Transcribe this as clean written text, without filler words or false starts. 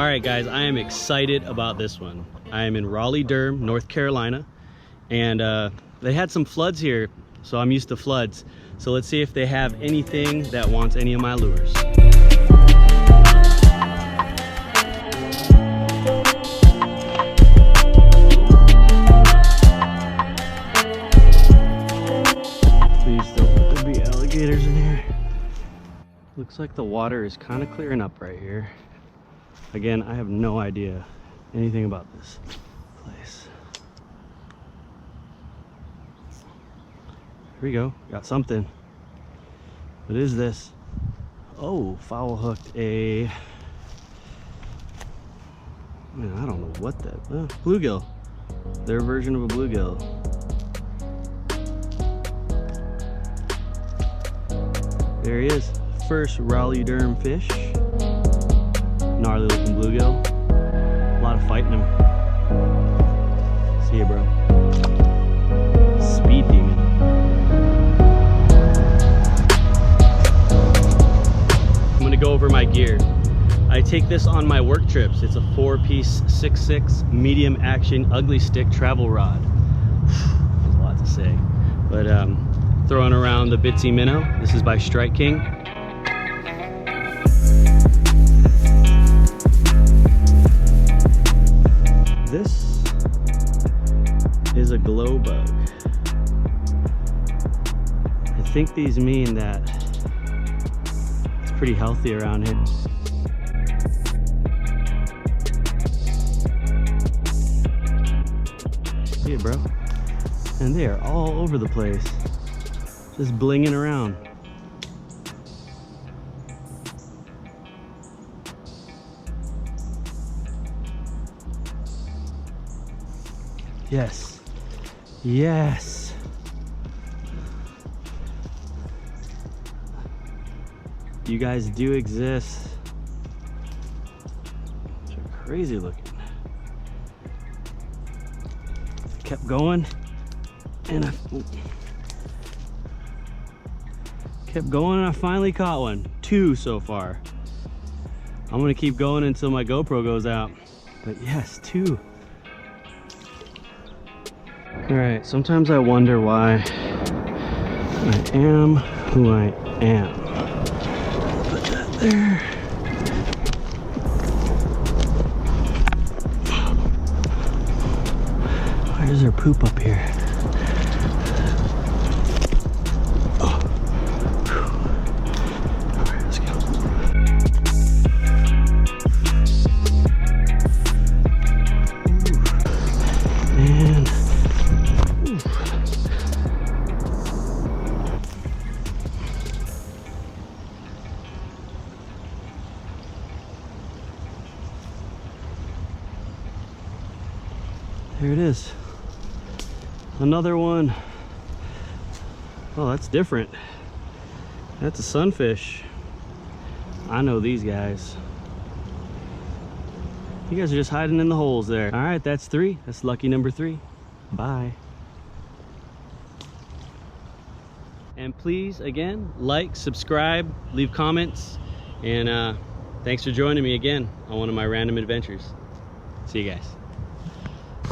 right, guys, I am excited about this one. I am in Raleigh-Durham, North Carolina, and they had some floods here, so I'm used to floods. So let's see if they have anything that wants any of my lures. Please don't let there be alligators in here. Looks like the water is kind of clearing up right here. Again, I have no idea anything about this place. Here we go, got something. What is this? Oh, foul hooked a, man, I don't know what that, bluegill. Their version of a bluegill. There he is, first Raleigh-Durham fish. Gnarly looking bluegill. A lot of fighting him. See ya, bro. Speed demon. I'm gonna go over my gear. I take this on my work trips. It's a 4-piece 6.6 medium action ugly stick travel rod. There's a lot to say. But throwing around the Bitsy Minnow. This is by Strike King. This is a glow bug. I think these mean that it's pretty healthy around here. See it, bro? And they are all over the place, just blinging around. Yes, yes. You guys do exist. They're crazy looking. Kept going, and I kept going, and I finally caught one. 2 so far. I'm gonna keep going until my GoPro goes out. But yes, 2. All right, sometimes I wonder why I am who I am. Put that there. Why is there poop up here? Oh. All right, let's go. Ooh. And there it is. Another one. Oh, that's different. That's a sunfish. I know these guys. You guys are just hiding in the holes there. All right, that's 3. That's lucky number 3. Bye. And please, again, like, subscribe, leave comments, and thanks for joining me again on one of my random adventures. See you guys.